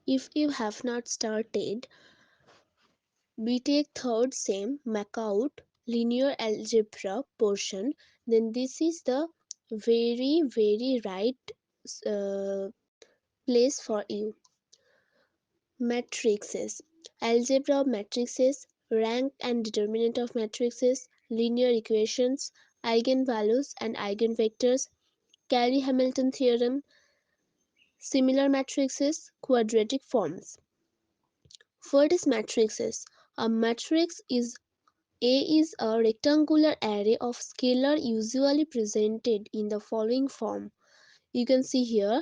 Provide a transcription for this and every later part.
If you have not started BTech third sem Makaut linear algebra portion, then this is the very right uh, place for you. Matrices. Algebra of matrices, rank and determinant of matrices, linear equations, eigenvalues and eigenvectors, Cayley-Hamilton theorem, similar matrices, quadratic forms. What is matrices? A matrix is A is a rectangular array of scalar usually presented in the following form. You can see here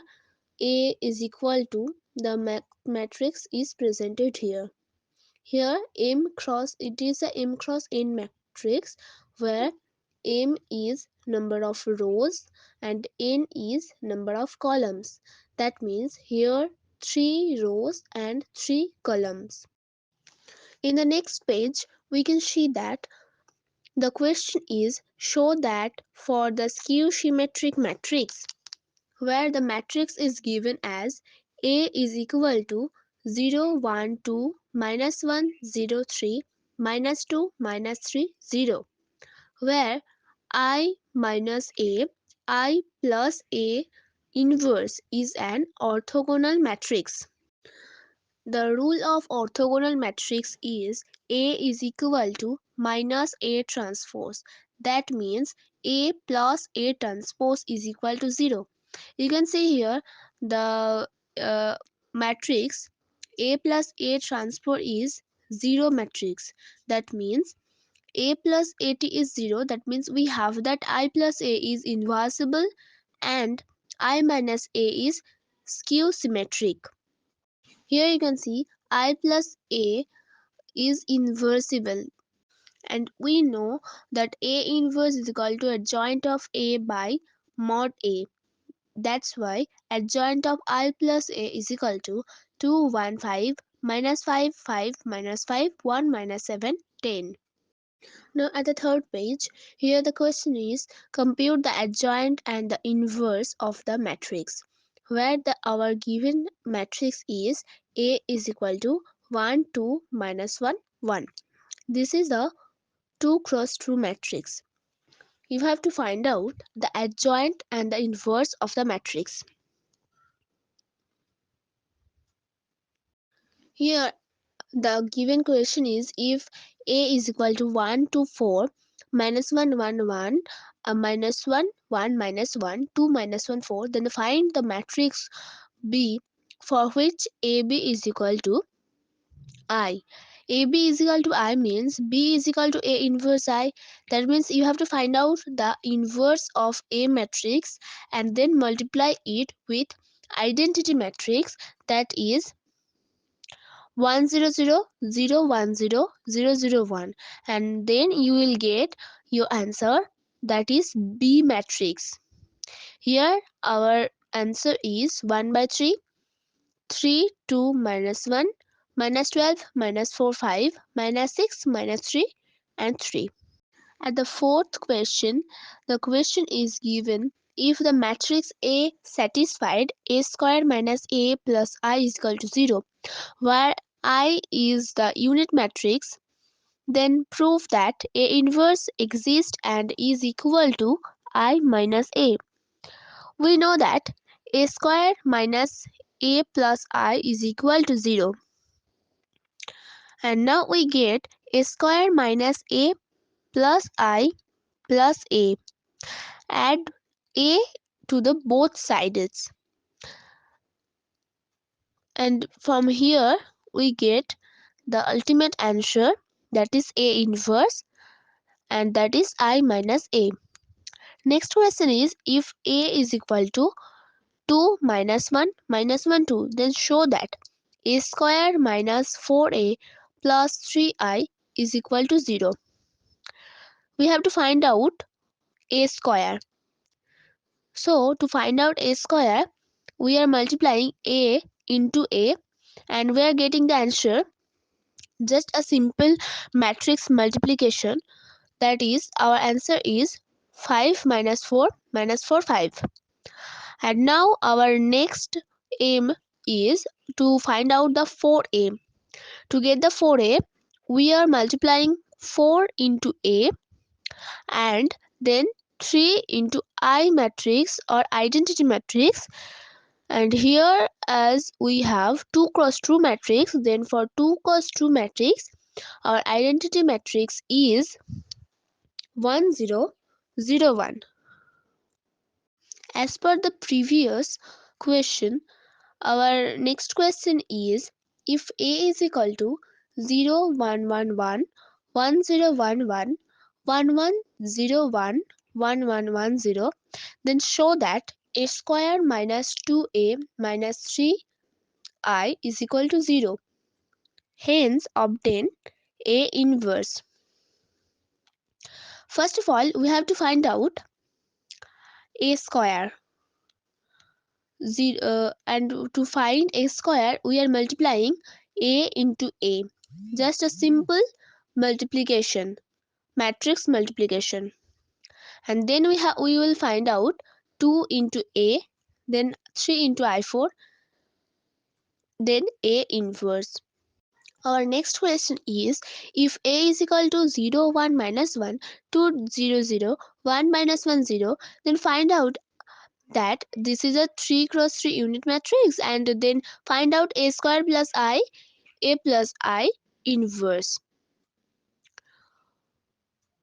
A is equal to the matrix is presented here. Here M cross, it is a M cross N matrix where M is number of rows and N is number of columns. That means here 3 rows and 3 columns. In the next page we can see that the question is show that for the skew symmetric matrix where the matrix is given as A is equal to 0, 1, 2, minus 1, 0, 3, minus 2, minus 3, 0, where I minus A, I plus A inverse is an orthogonal matrix. The rule of orthogonal matrix is A is equal to minus A transpose. That means A plus A transpose is equal to 0. You can see here the uh, matrix A plus A transpose is 0 matrix. That means A plus AT is 0. That means we have that I plus A is inversible and I minus A is skew symmetric. Here you can see I plus A is inversible and we know that A inverse is equal to adjoint of A by mod A. That's why adjoint of I plus A is equal to 2, 1, 5, minus 5, 5, minus 5, 1, minus 7, 10. Now at the third page, here the question is compute the adjoint and the inverse of the matrix, where our given matrix is A is equal to 1, 2, minus 1, 1. This is the 2 cross 2 matrix. You have to find out the adjoint and the inverse of the matrix. Here the given question is if A is equal to 1 to 4, minus 1, 1, 1, minus 1, 1, minus 1, 2, minus 1, 4, then find the matrix B for which AB is equal to I. AB is equal to I means B is equal to A inverse I. That means you have to find out the inverse of A matrix and then multiply it with identity matrix, that is 1 0 0 0 1 0 0 0 1, and then you will get your answer, that is B matrix. Here our answer is 1 by 3, 3, 2, minus 1, minus 12, minus 4, 5, minus 6, minus 3 and 3. At the fourth question, the question is given if the matrix A satisfied A square minus A plus I is equal to 0, where I is the unit matrix, then prove that A inverse exists and is equal to I minus A. We know that A square minus A plus I is equal to 0. And now we get A square minus A plus I plus A. Add A to the both sides. And from here we get the ultimate answer, that is A inverse, and that is I minus A. Next question is if A is equal to 2 minus 1 minus 1 2, then show that A square minus 4A plus 3I is equal to 0. We have to find out A square. So to find out A square, we are multiplying A into A and we are getting the answer, just a simple matrix multiplication, that is our answer is 5 minus 4 minus 4 5. And now our next aim is to find out the 4a. To get the 4a, we are multiplying 4 into a and then 3 into I matrix or identity matrix. And here, as we have 2 cross 2 matrix, then for 2 cross 2 matrix, our identity matrix is 1 0 0 1. As per the previous question, our next question is, if a is equal to 0 1 1 1 1 0 1 1 1 1 0 1 1 1 1 0, then show that a square minus 2a minus 3I is equal to 0. Hence, obtain a inverse. First of all, we have to find out a square. And to find a square, we are multiplying a into a. Just a simple multiplication, matrix multiplication. And then we will find out 2 into a, then 3 into I4, then a inverse. Our next question is, if a is equal to 0 1 minus 1 2 0 0 1 minus 1 0, then find out that this is a 3 cross 3 unit matrix, and then find out a square plus I, a plus I inverse.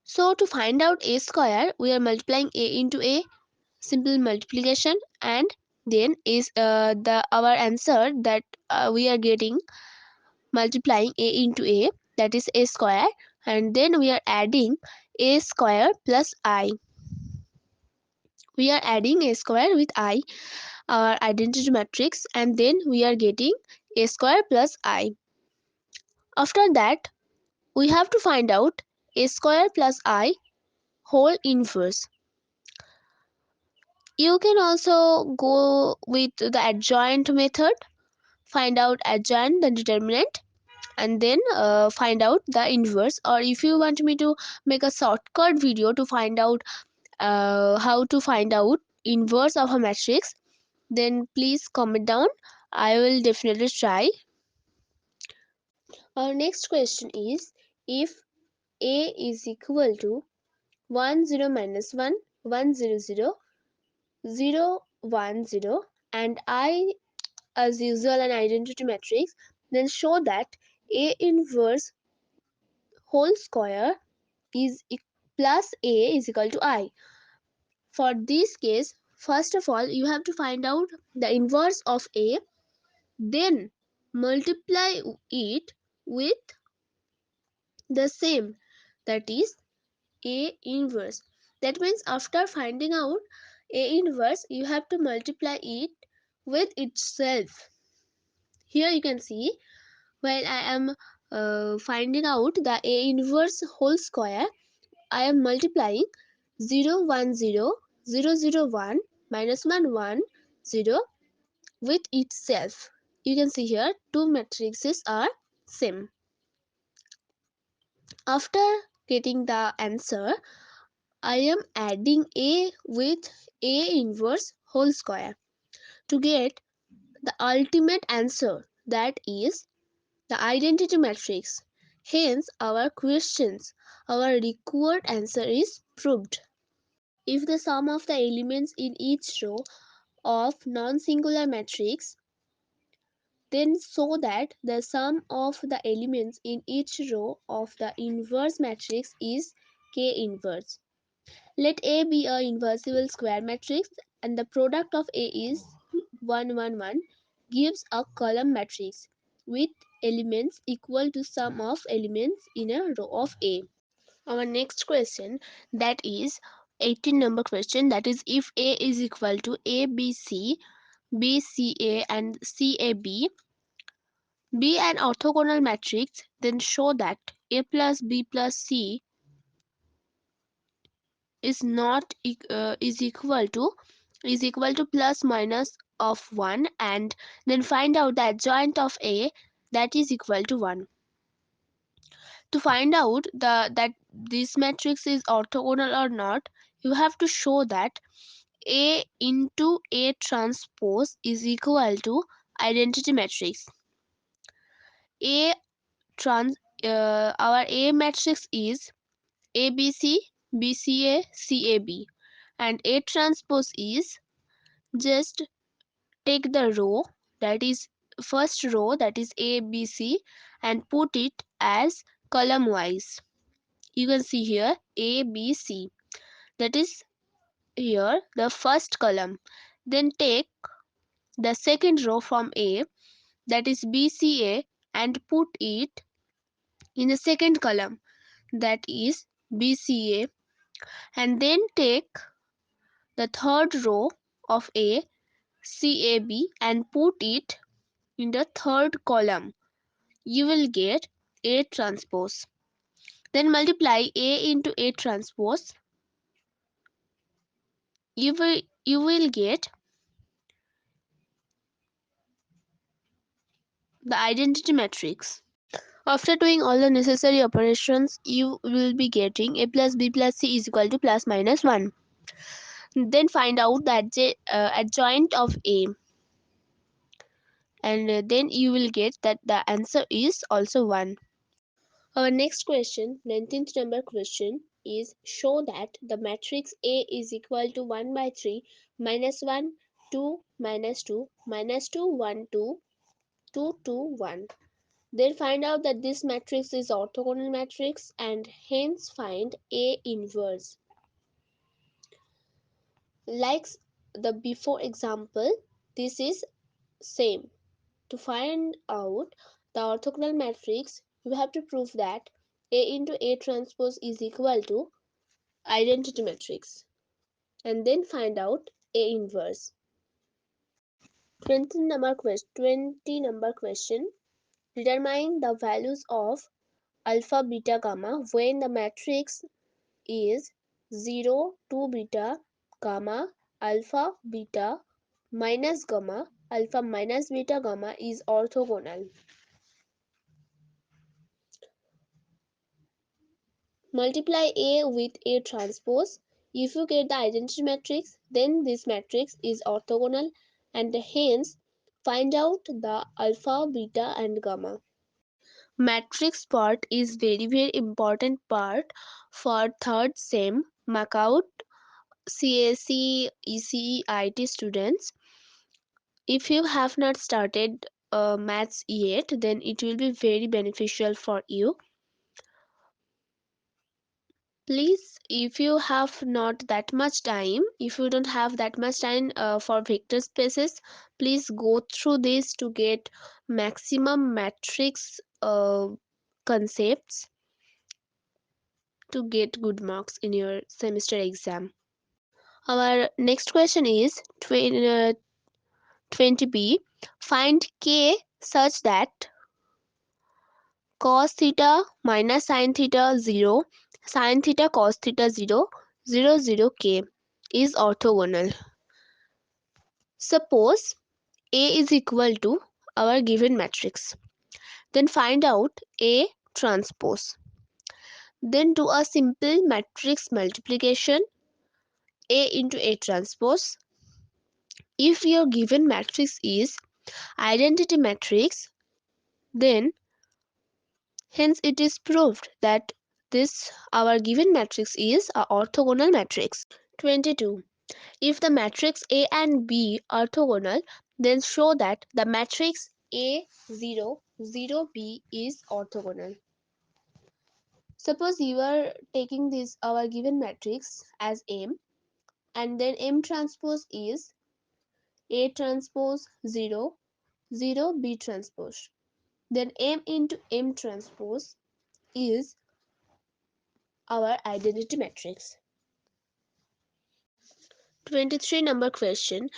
So to find out a square, we are multiplying a into a, simple multiplication, and then is the our answer that we are getting multiplying a into a, that is a square, and then we are adding a square plus I. We are adding a square with I, our identity matrix, and then we are getting a square plus I. After that, we have to find out a square plus I whole inverse. You can also go with the adjoint method, find out adjoint the determinant, and then find out the inverse. Or if you want me to make a shortcut video to find out how to find out inverse of a matrix, then please comment down. I will definitely try. Our next question is, if a is equal to 1 0 minus 1 1 0 0 0 1 0 and I, as usual, an identity matrix, then show that a inverse whole square is plus a is equal to I. For this case, first of all, you have to find out the inverse of a, then multiply it with the same, that is a inverse. That means after finding out a inverse, you have to multiply it with itself. Here you can see, while I am finding out the a inverse whole square, I am multiplying 0 1 0 0 0 1 minus 1 1 0 with itself. You can see here two matrices are same. After getting the answer, I am adding a with a inverse whole square to get the ultimate answer, that is the identity matrix. Hence, our required answer is proved. If the sum of the elements in each row of non-singular matrix, then show that the sum of the elements in each row of the inverse matrix is K inverse. Let A be a inversible square matrix and the product of A is 1 1 1 gives a column matrix with elements equal to sum of elements in a row of A. Our next question, that is 18 number question, that is, if A is equal to ABC, BCA and CAB, be an orthogonal matrix, then show that A plus B plus C is not is equal to plus minus of 1, and then find out the adjoint of A, that is equal to 1. To find out that this matrix is orthogonal or not, you have to show that A into A transpose is equal to identity matrix. A trans our A matrix is ABC, BCA, CAB, and A transpose is, just take the row, that is first row, that is ABC, and put it as column wise. You can see here ABC, that is here the first column. Then take the second row from A, that is BCA, and put it in the second column, that is BCA, and then take the third row of A, CAB, and put it in the third column. You will get A transpose. Then multiply A into A transpose. You will get the identity matrix. After doing all the necessary operations, you will be getting A plus B plus C is equal to plus minus 1. Then find out the adjoint of A, and then you will get that the answer is also 1. Our next question, 19th number question, is show that the matrix A is equal to 1 by 3 minus 1 2 minus 2 minus 2 1 2 2 2 1. Then find out that this matrix is orthogonal matrix and hence find A inverse. Like the before example, this is same. To find out the orthogonal matrix, you have to prove that A into A transpose is equal to identity matrix, and then find out A inverse. 20 number question. Determine the values of alpha, beta, gamma when the matrix is 0, 2 beta, gamma, alpha, beta, minus gamma, alpha minus beta, gamma is orthogonal. Multiply A with A transpose. If you get the identity matrix, then this matrix is orthogonal and hence find out the alpha, beta and gamma. Matrix part is very important part for third sem Makaut CAC ECE IT students. If you have not started maths yet, then it will be very beneficial for you. Please, if you have not that much time, if you don't have that much time for vector spaces, please go through this to get maximum matrix concepts to get good marks in your semester exam. Our next question is 20b. Find k such that cos theta minus sin theta 0, sin theta cos theta 0, 0 0 k is orthogonal. Suppose A is equal to our given matrix. Then find out A transpose. Then do a simple matrix multiplication, A into A transpose. If your given matrix is identity matrix, then hence it is proved that this our given matrix is a orthogonal matrix. 22. If the matrix A and B are orthogonal, then show that the matrix A 0 0 B is orthogonal. Suppose you are taking this our given matrix as M, and then M transpose is A transpose 0 0 B transpose. Then M into M transpose is our identity matrix. 23 number question.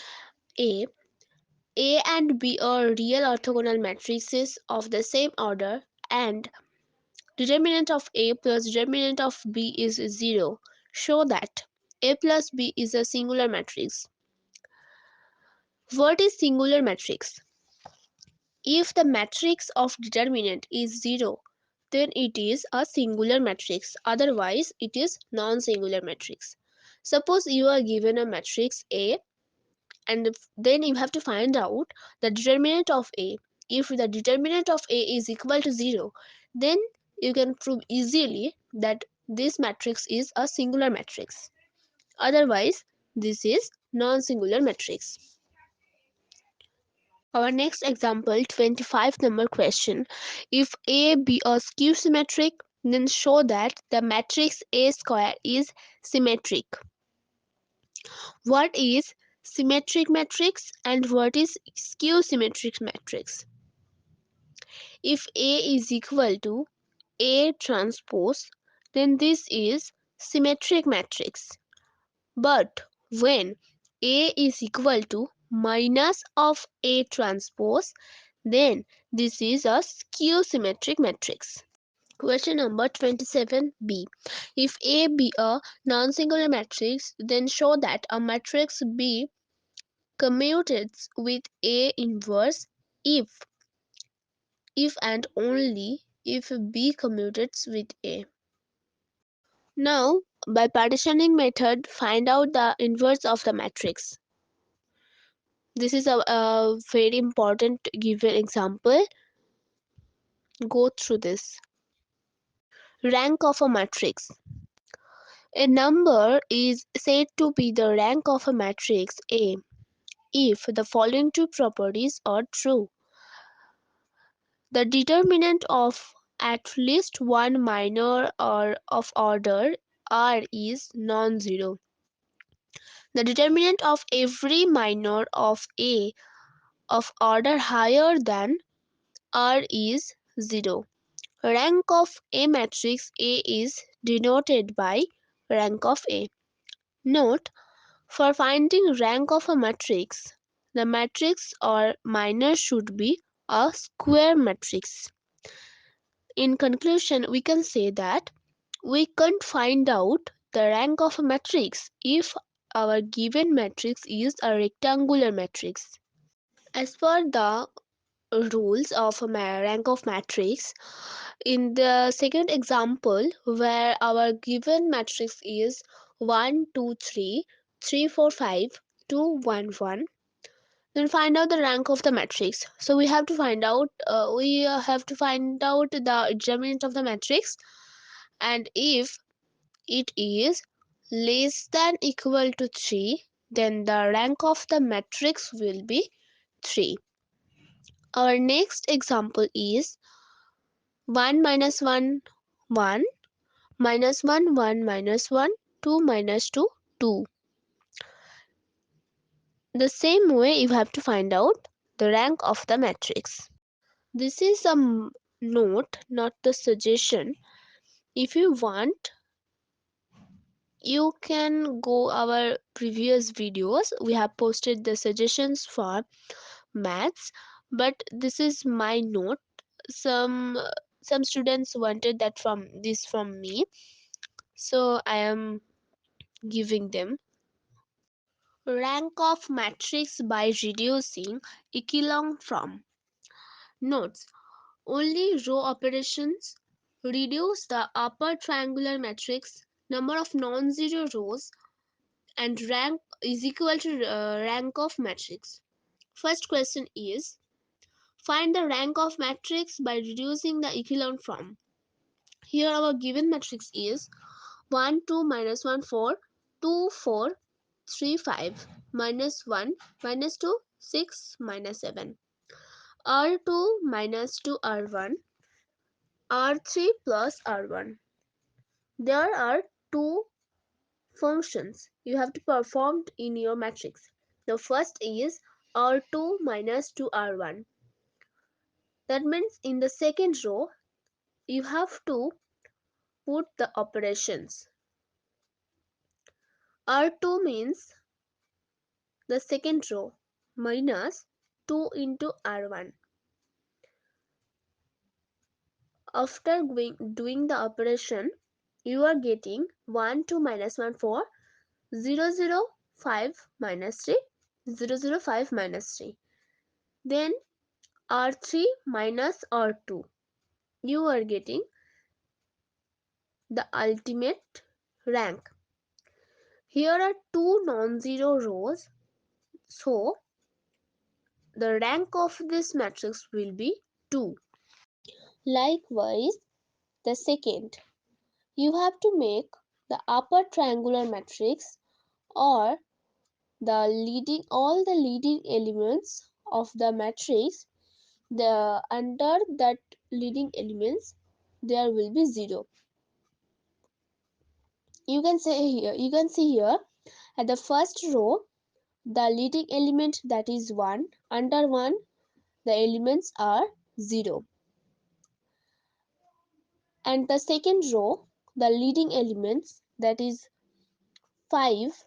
A and B are real orthogonal matrices of the same order and determinant of A plus determinant of B is 0. Show that A plus B is a singular matrix. What is singular matrix? If the matrix of determinant is 0, then it is a singular matrix. Otherwise, it is non-singular matrix. Suppose you are given a matrix A and then you have to find out the determinant of A. If the determinant of A is equal to 0, then you can prove easily that this matrix is a singular matrix. Otherwise, this is non-singular matrix. Our next example, 25 number question. If A be a skew symmetric, then show that the matrix A square is symmetric. What is symmetric matrix and what is skew symmetric matrix? If A is equal to A transpose, then this is symmetric matrix. But when A is equal to minus of A transpose, then this is a skew symmetric matrix. Question number 27b. If A be a non-singular matrix, then show that a matrix B commutes with A inverse if and only if B commutes with A. Now, by partitioning method, find out the inverse of the matrix. This is a very important given example. Go through this. Rank of a matrix. A number is said to be the rank of a matrix A if the following two properties are true. The determinant of at least one minor or of order R is non-zero. The determinant of every minor of A of order higher than R is 0. Rank of a matrix A is denoted by rank of A. Note, for finding rank of a matrix, the matrix or minor should be a square matrix. In conclusion, we can say that we can't find out the rank of a matrix if our given matrix is a rectangular matrix. As per the rules of a rank of matrix, in the second example where our given matrix is 1 2 3 3 4 5 2 1 1, then find out the rank of the matrix. So we have to find out the determinant of the matrix, and if it is less than equal to 3, then the rank of the matrix will be 3. Our next example is 1 minus 1 1 minus 1 1 minus 1 2 minus 2 2. The same way you have to find out the rank of the matrix. This is a note, not the suggestion. If you want, you can go our previous videos. We have posted the suggestions for maths, but this is my note. Some students wanted that from me, so I am giving them. Rank of matrix by reducing echelon from. Notes: only row operations reduce the upper triangular matrix number of non-zero rows, and rank is equal to rank of matrix. First question is, find the rank of matrix by reducing the echelon from. Here our given matrix is 1 2 minus 1 4 2 4 3 5 minus 1 minus 2 6 minus 7. R2 minus 2 R1 R3 plus R1. There are two functions you have to perform in your matrix. The first is R2 minus 2 R1. That means in the second row you have to put the operations. R2 means the second row minus 2 into R1. After doing the operation, you are getting 1 2 minus 1 4 0 0 5 minus 3 0 0 5 minus 3. Then R3 minus R2. You are getting the ultimate rank. Here are two non-zero rows, So the rank of this matrix will be 2. Likewise, the second, you have to make the upper triangular matrix, or the leading all the leading elements of the matrix, the under that leading elements there will be 0. You can see here at the first row the leading element, that is 1, under 1 the elements are 0, and the second row the leading elements, that is 5,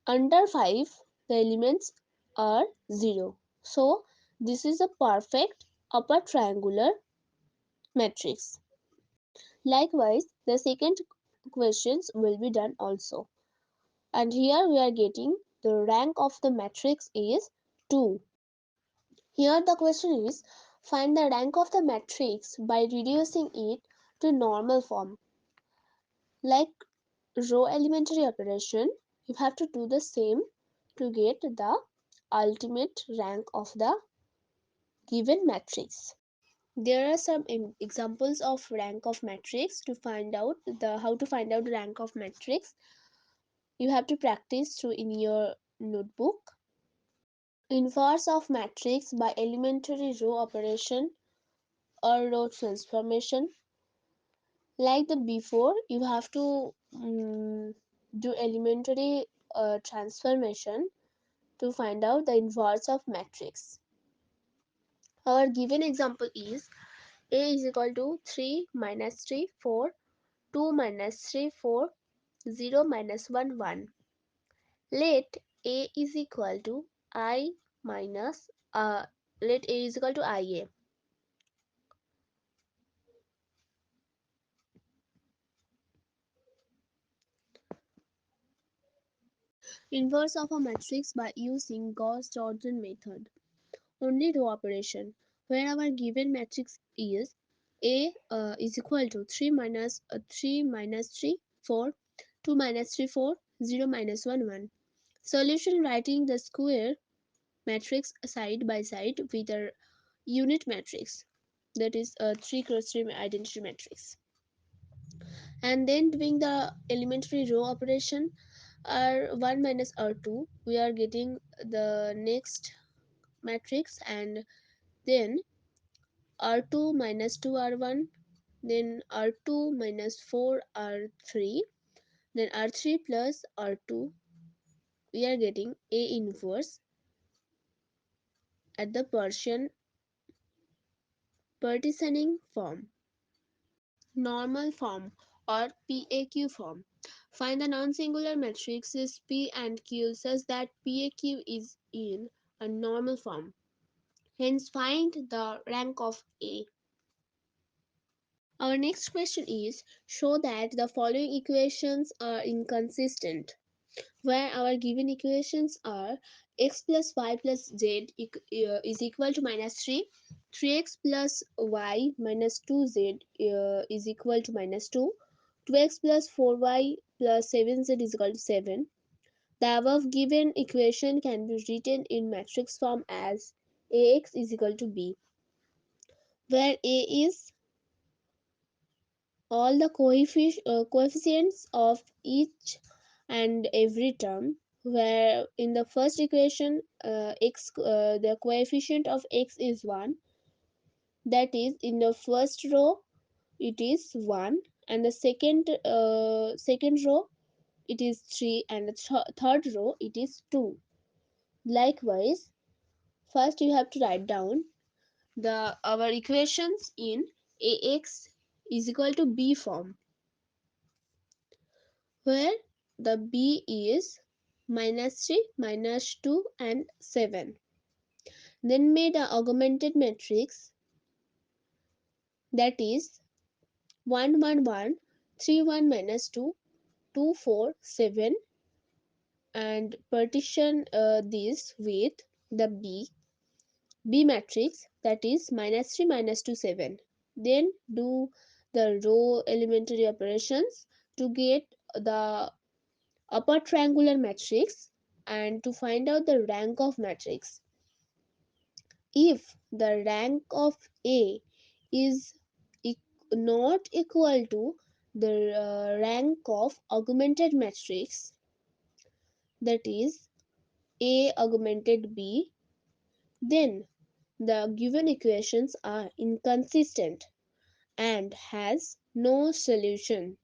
under 5 the elements are 0. So this is a perfect upper triangular matrix. Likewise, the second questions will be done also. And here we are getting the rank of the matrix is 2. Here the question is, find the rank of the matrix by reducing it to normal form. Like row elementary operation, you have to do the same to get the ultimate rank of the given matrix. There are some examples of rank of matrix. To find out the how to find out rank of matrix, you have to practice through in your notebook. Inverse of matrix by elementary row operation or row transformation. Like the before, you have to do elementary transformation to find out the inverse of matrix. Our given example is A is equal to 3 minus 3 4, 2 minus 3 4, 0 minus 1 1. Let A is equal to I minus let A is equal to IA. Inverse of a matrix by using Gauss-Jordan method. Only row operation, where our given matrix is A is equal to 3 minus 3 4, 2 minus 3 4, 0 minus 1 1. Solution: writing the square matrix side by side with a unit matrix, that is a 3 cross 3 identity matrix, and then doing the elementary row operation. R1 minus R2, we are getting the next matrix, and then R2 minus 2 R1, then R2 minus 4 R3, then R3 plus R2, we are getting A inverse at the partitioning form. Normal form or PAQ form. Find the non-singular matrices P and Q such that PAQ is in a normal form. Hence find the rank of A. Our next question is, show that the following equations are inconsistent, where our given equations are x plus y plus z is equal to minus 3, 3x plus y minus 2z is equal to minus 2, 2x plus 4y plus 7z is equal to 7. The above given equation can be written in matrix form as Ax is equal to b, where A is all the coefficients of each and every term, where in the first equation the coefficient of x is 1, that is in the first row it is 1, and the second row it is 3, and the third row it is 2. Likewise, first you have to write down the our equations in Ax is equal to b form, where the b is minus 3, minus 2 and 7. Then made a augmented matrix, that is 1 1 1, 3 1 minus 2, 2 4 7, and partition this with the b matrix, that is minus 3 minus 2 7. Then do the row elementary operations to get the upper triangular matrix, and to find out the rank of matrix. If the rank of A is e- not equal to the rank of augmented matrix, that is A augmented B, then the given equations are inconsistent and has no solution.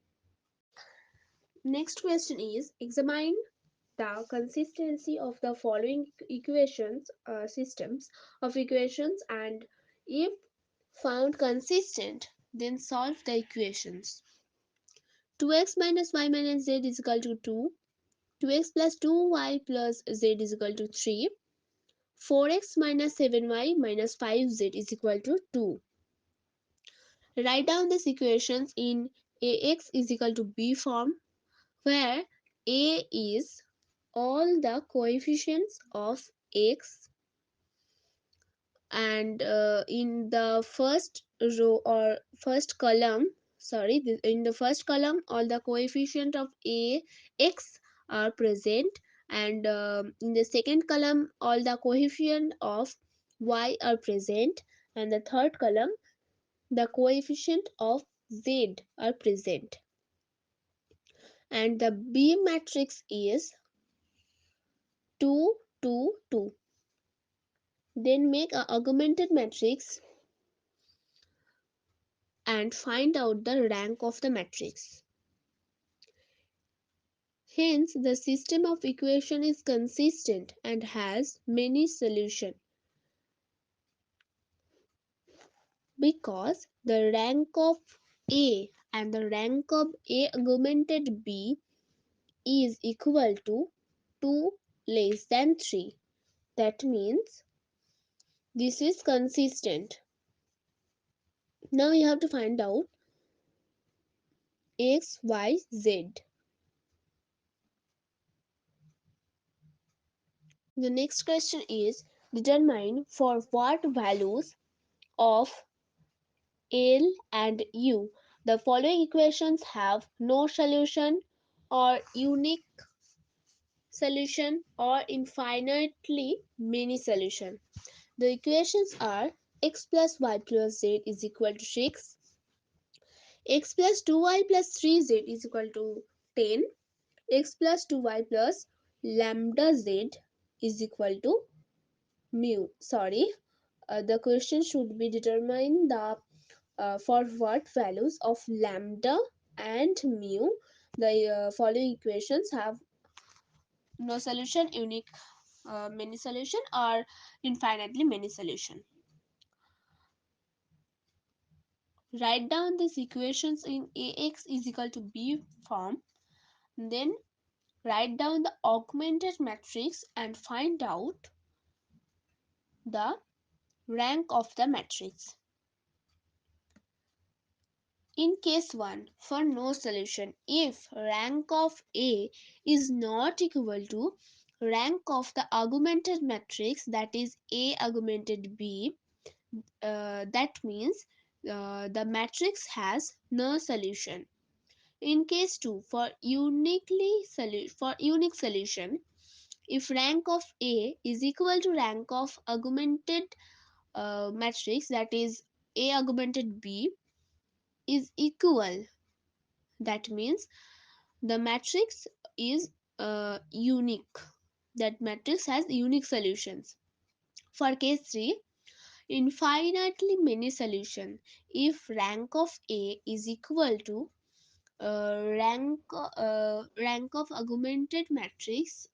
Next question is, examine the consistency of the following equations systems of equations, and if found consistent, then solve the equations. 2x minus y minus z is equal to 2, 2x plus 2y plus z is equal to 3, 4x minus 7y minus 5z is equal to 2. Write down these equations in ax is equal to b form, where a is all the coefficients of x, and in the first row or first column, in the first column all the coefficient of a x are present, and in the second column all the coefficient of y are present, and the third column the coefficient of z are present, and the b matrix is 2 2 2. Then make a augmented matrix and find out the rank of the matrix. Hence, the system of equation is consistent and has many solutions because the rank of A and the rank of A augmented B is equal to 2 less than 3. That means this is consistent. Now you have to find out x, y, z. The next question is, determine for what values of L and U the following equations have no solution, or unique solution, or infinitely many solution. The equations are x plus y plus z is equal to 6, x plus 2y plus 3z is equal to 10, x plus 2y plus lambda z is equal to mu. Sorry, the question should be determine the for what values of lambda and mu the following equations have no solution, unique many solution, or infinitely many solution. Write down these equations in ax is equal to b form, then write down the augmented matrix and find out the rank of the matrix. In case 1, for no solution, if rank of A is not equal to rank of the augmented matrix, that is A augmented B, that means the matrix has no solution. In case 2, for unique solution, if rank of A is equal to rank of augmented matrix, that is A augmented B, is equal, that means the matrix is unique, that matrix has unique solutions. For case 3, infinitely many solution, if rank of A is equal to rank of augmented matrix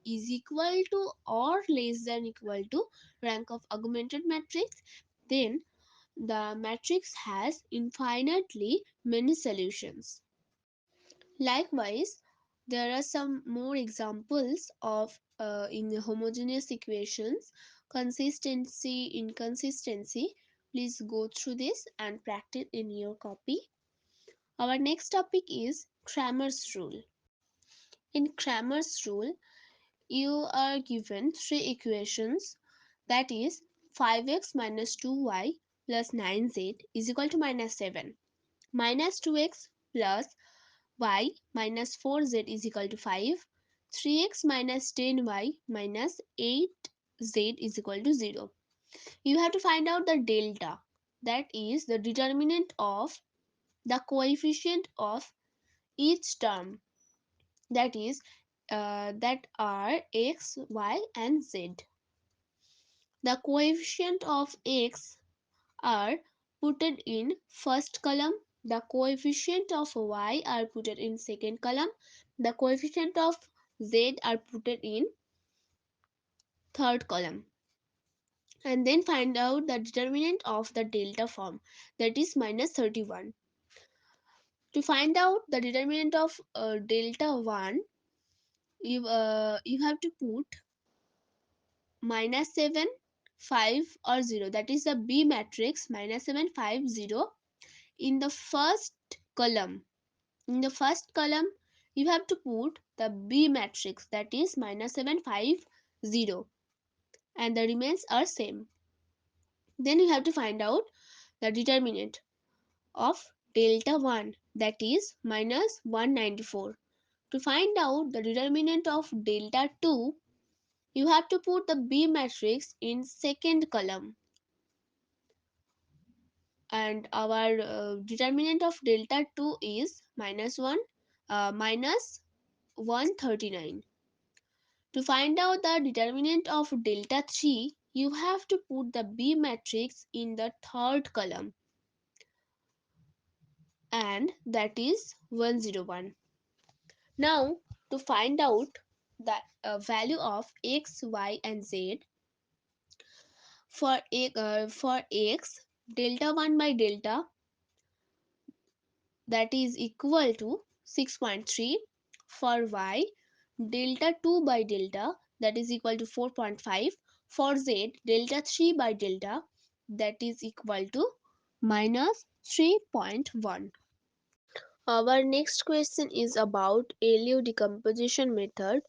is equal to or less than equal to rank of augmented matrix, then the matrix has infinitely many solutions. Likewise, there are some more examples of in homogeneous equations, consistency, inconsistency. Please go through this and practice in your copy. Our next topic is Cramer's rule. In Cramer's rule, you are given three equations, that is 5x minus 2y plus 9z is equal to minus 7, minus 2x plus y minus 4z is equal to 5, 3x minus 10y minus 8z is equal to 0. You have to find out the delta, that is the determinant of the coefficient of each term, that is that are x, y and z. The coefficient of x are put in first column, the coefficient of y are put in second column, the coefficient of z are put in third column, and then find out the determinant of the delta form, that is minus 31. To find out the determinant of delta 1, you have to put minus 7, 5 or 0, that is the B matrix minus 7, 5, 0 in the first column. In the first column, you have to put the B matrix, that is minus 7, 5, 0, and the remains are same. Then you have to find out the determinant of delta 1, that is minus 194. To find out the determinant of delta 2, you have to put the B matrix in second column, and our determinant of delta 2 is minus 1, minus 139. To find out the determinant of delta 3, you have to put the B matrix in the third column, and that is 101. Now, to find out the value of x, y and z, for x, delta 1 by delta, that is equal to 6.3. For y, delta 2 by delta, that is equal to 4.5. For z, delta 3 by delta, that is equal to minus 3.1. Our next question is about LU decomposition method,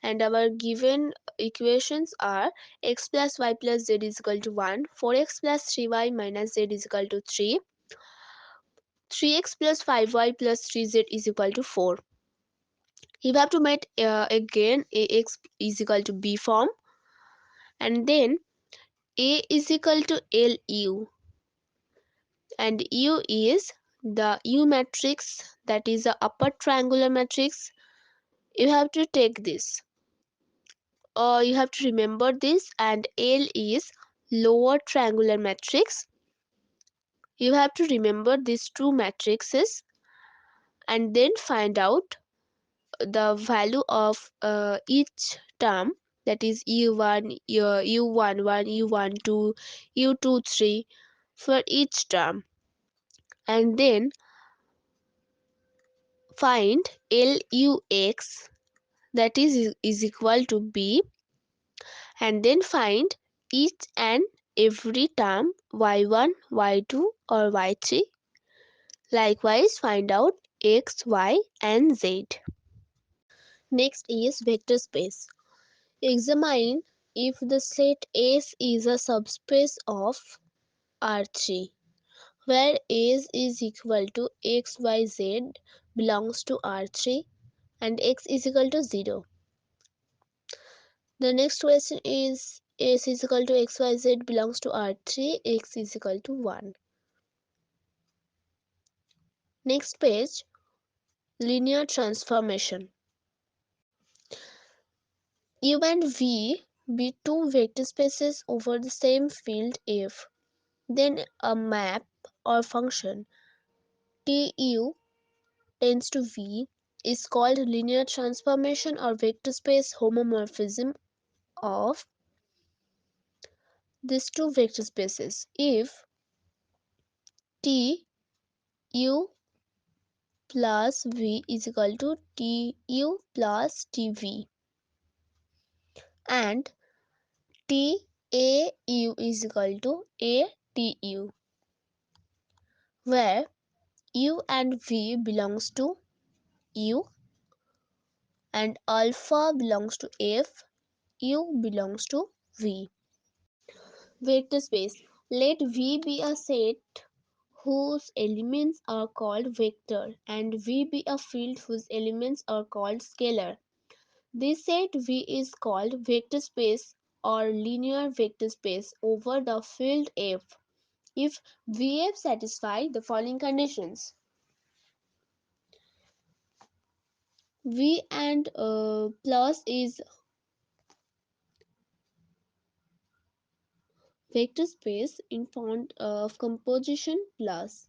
and our given equations are x plus y plus z is equal to 1, 4x plus 3y minus z is equal to 3, 3x plus 5y plus 3z is equal to 4. You have to make again ax is equal to b form, and then a is equal to lu, and u is the u matrix, that is the upper triangular matrix. You have to take this, or you have to remember this, and l is lower triangular matrix. You have to remember these two matrices, and then find out the value of each term, that is u1, u11, u12, u23 for each term, and then find lux, that is equal to b, and then find each and every term y1, y2 or y3. Likewise find out x, y and z. Next is vector space. Examine if the set S is a subspace of R3, where S is equal to xyz belongs to R3 and x is equal to 0. The next question is S is equal to xyz belongs to R3, x is equal to 1. Next page, linear transformation. U and V be two vector spaces over the same field F. Then a map or function Tu tends to V is called linear transformation or vector space homomorphism of these two vector spaces. If Tu plus V is equal to Tu plus Tv, and Tau is equal to Atu, where U and V belongs to U and alpha belongs to F, U belongs to V. Vector space. Let V be a set whose elements are called vector, and V be a field whose elements are called scalar. This set V is called vector space or linear vector space over the field F if Vf satisfy the following conditions. V and plus is vector space in font of composition plus.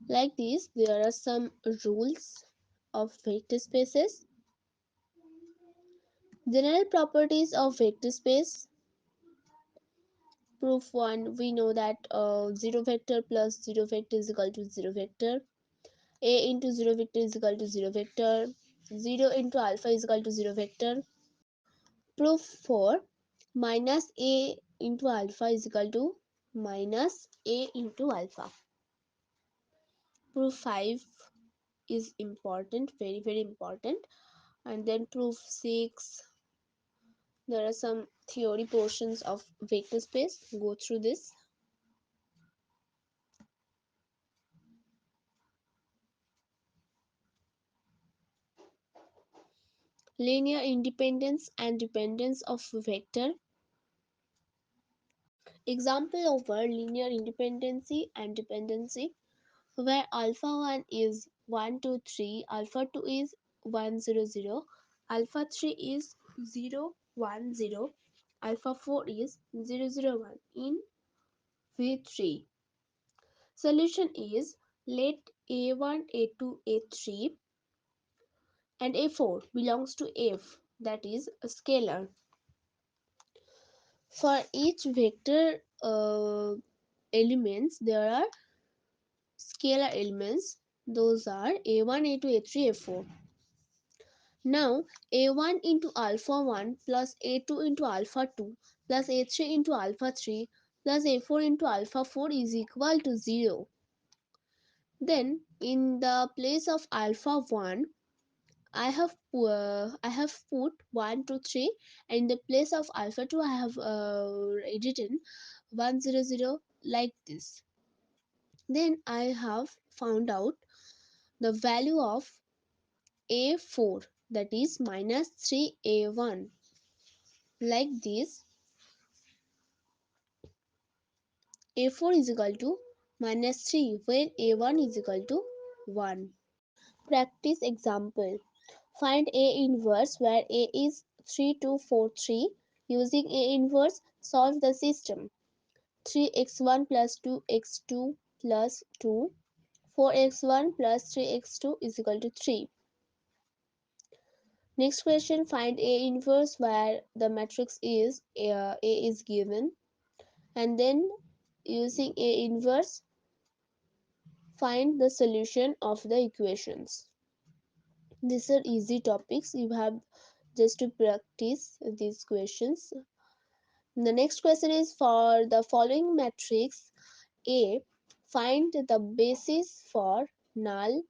Like this, there are some rules of vector spaces. General properties of vector space. Proof 1, we know that 0 vector plus 0 vector is equal to 0 vector. A into 0 vector is equal to 0 vector. 0 into alpha is equal to 0 vector. Proof 4, minus A into alpha is equal to minus A into alpha. Proof 5 is important, very very important. And then proof 6, there are some theory portions of vector space. Go through this. Linear independence and dependence of vector. Example over linear independency and dependency, where alpha 1 is 1 2 3, alpha 2 is 1 0 0, alpha 3 is 0 1 0, alpha 4 is 0 0 1 in V3. Solution is, let A1, A2, A3 and A4 belongs to F, that is a scalar. For each vector elements, there are scalar elements. Those are A1, A2, A3, A4. Now A1 into alpha 1 plus A2 into alpha 2 plus A3 into alpha 3 plus A4 into alpha 4 is equal to 0. Then in the place of alpha 1, I have put 1 2 3, and in the place of alpha 2 I have written 1 0 0 like this. Then I have found out the value of A4, that is minus 3A1, like this. A4 is equal to minus 3 where A1 is equal to 1. Practice example. Find A inverse where A is 3 2 4 3. Using A inverse, solve the system. 3x1 plus 2x2 plus 2. 4x1 plus 3x2 is equal to 3. Next question, find A inverse where the matrix is A is given, and then using A inverse, find the solution of the equations. These are easy topics, you have just to practice these questions. The next question is, for the following matrix A, find the basis for null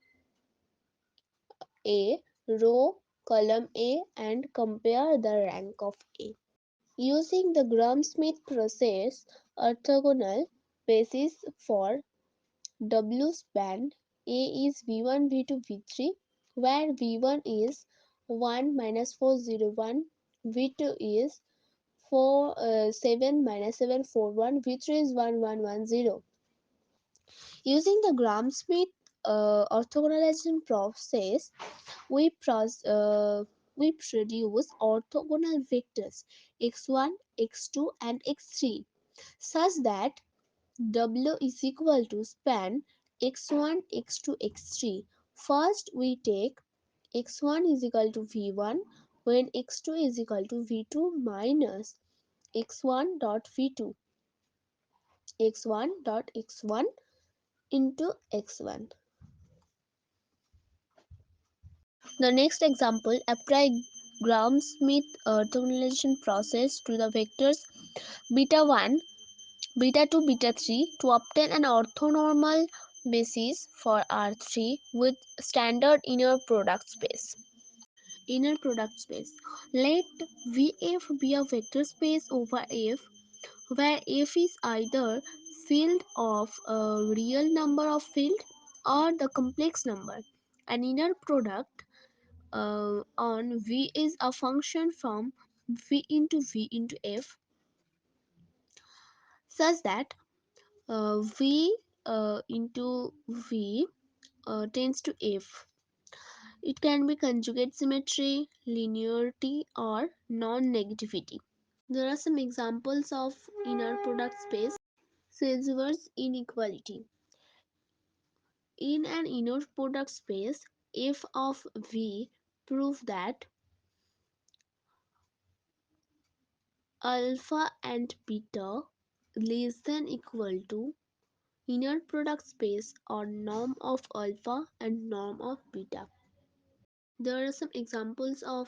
A, row, column A, and compare the rank of A. Using the Gram-Schmidt process, orthogonal basis for W span A is V1, V2, V3, where V1 is 1 minus 401, V2 is 7 minus 741, V3 is 1110. Using the Gram-Schmidt orthogonalization process, we, we produce orthogonal vectors x1, x2, and x3 such that W is equal to span x1, x2, x3. First, we take x1 is equal to v1 when x2 is equal to v2 minus x1 dot v2, x1 dot x1 into x1. The next example, apply Gram-Schmidt orthogonalization process to the vectors beta 1, beta 2, beta 3 to obtain an orthonormal basis for R3 with standard inner product space. Inner product space. Let VF be a vector space over F, where F is either field of a real number of field or the complex number. An inner product on V is a function from V into F, such that V into V tends to F. It can be conjugate symmetry, linearity, or non-negativity. There are some examples of inner product space. Sagever's inequality. In an inner product space, f of v, prove that alpha and beta less than equal to inner product space or norm of alpha and norm of beta. There are some examples of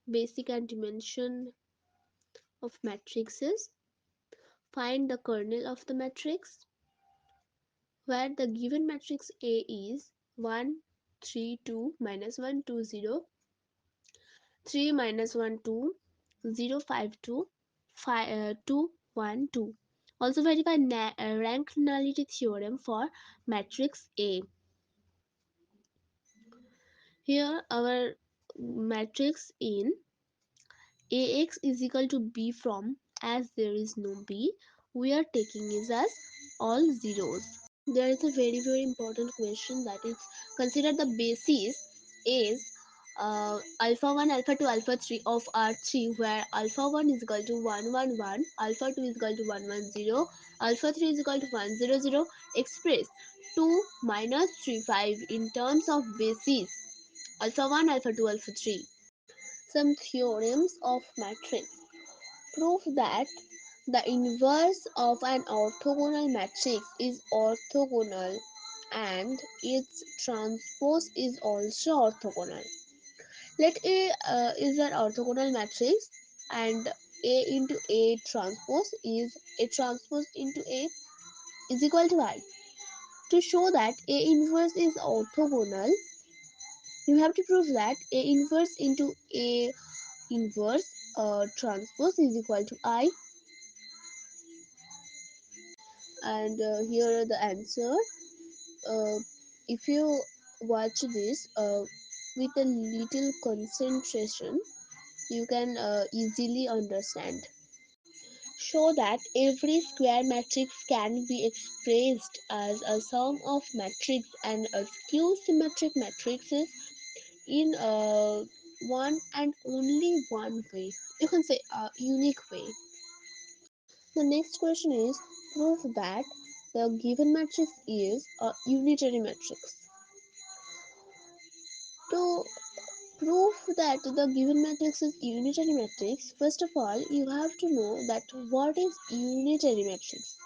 basic and dimension of matrices. Find the kernel of the matrix, where the given matrix A is 1, 3, 2, minus 1, 2, 0, 3, minus 1, 2, 0, 5, 2, 5, 2, 1, 2. Also verify rank nullity theorem for matrix A. Here our matrix in Ax is equal to B from, as there is no B, we are taking it as all zeros. There is a very important question, that is, consider the basis is alpha 1, alpha 2, alpha 3 of R3, where alpha 1 is equal to 1, 1, 1, alpha 2 is equal to 1, 1, 0, alpha 3 is equal to 1, 0, 0. Express 2 minus 3, 5 in terms of basis alpha 1, alpha 2, alpha 3. Some theorems of matrix prove that the inverse of an orthogonal matrix is orthogonal and its transpose is also orthogonal. Let A is an orthogonal matrix, and A into A transpose is A transpose into A is equal to I. To show that A inverse is orthogonal, you have to prove that A inverse into A inverse transpose is equal to I, and here are the answer. uh, if you watch this with a little concentration, you can easily understand. Show that every square matrix can be expressed as a sum of matrix and a skew symmetric matrices in one and only one way. You can say a unique way. The next question is, prove that the given matrix is a unitary matrix. To prove that the given matrix is unitary matrix, first of all you have to know that what is unitary matrix.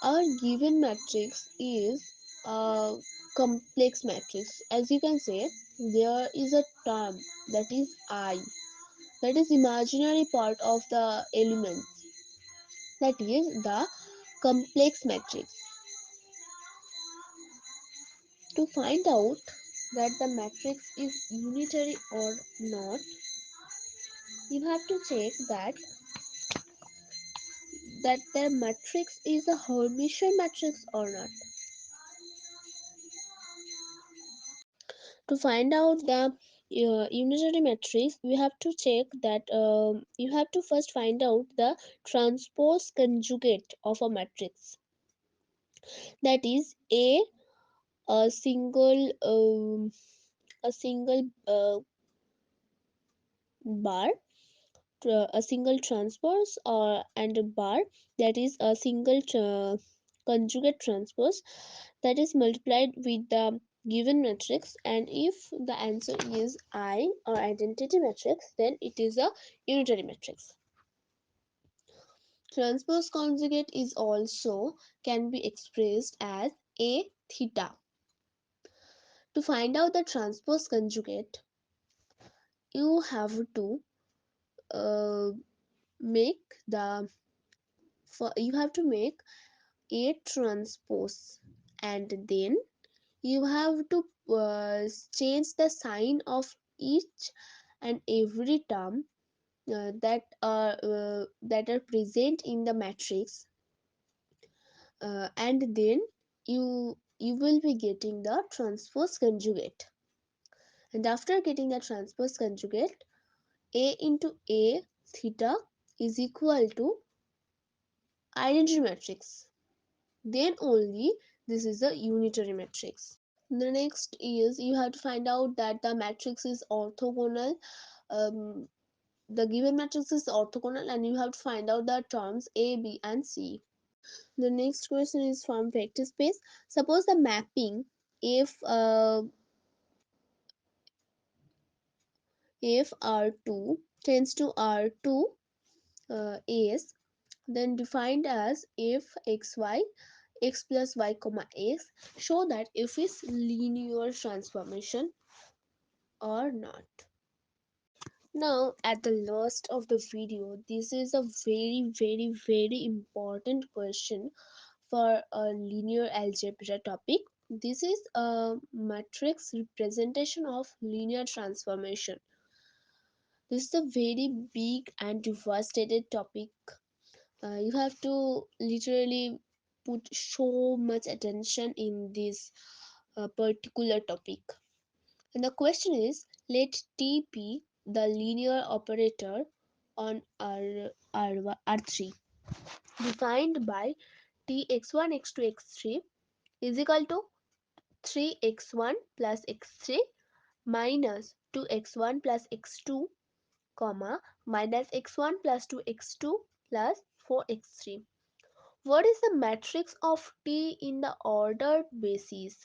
Our given matrix is a complex matrix. As you can say, there is a term, that is I, that is imaginary part of the elements, that is the complex matrix. To find out that the matrix is unitary or not, you have to check that the matrix is a Hermitian matrix or not. To find out the unitary matrix, we have to check that you have to first find out the transpose conjugate of a matrix, that is a single bar, a single transpose, or and a bar, that is a single conjugate transpose, that is multiplied with the given matrix, and if the answer is I, or identity matrix, then it is a unitary matrix. Transpose conjugate is also can be expressed as a theta. To find out the transpose conjugate, you have to uh, make the you have to make a transpose, and then you have to change the sign of each and every term that are present in the matrix, and then you will be getting the transpose conjugate. And after getting the transpose conjugate, A into A theta is equal to identity matrix. Then only this is a unitary matrix. The next is you have to find out that the matrix is orthogonal. Um, the given matrix is orthogonal and you have to find out the terms A, B and C. The next question is from vector space. Suppose the mapping if R2 tends to R2 S, then defined as if xy x plus y comma x, show that if is linear transformation or not. Now at the last of the video, this is a very important question for a linear algebra topic. This is a matrix representation of linear transformation. This is a very big and devastated topic. You have to literally put so much attention in this particular topic. And the question is, let T be the linear operator on R3 defined by Tx1 x2 x3 is equal to 3x1 plus x3 minus 2x1 plus x2 comma minus x1 plus 2x2 plus 4x3. What is the matrix of T in the ordered basis?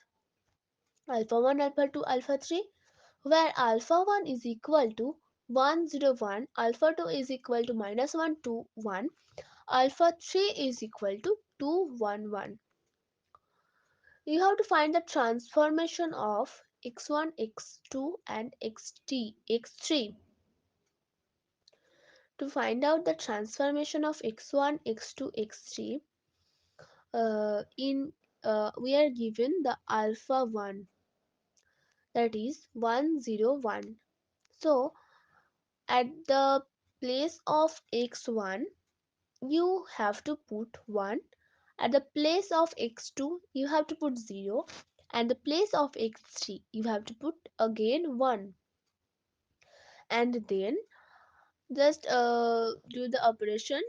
Alpha 1, alpha 2, alpha 3, where alpha 1 is equal to 1 0 1, alpha 2 is equal to minus 1 2 1, alpha 3 is equal to 2 1 1. You have to find the transformation of x1, x2 and x3. To find out the transformation of x1, x2, x3, in we are given the alpha 1, that is 1 0 1. So at the place of x1 you have to put 1, at the place of x2 you have to put 0, and the place of x3 you have to put again 1, and then just do the operation.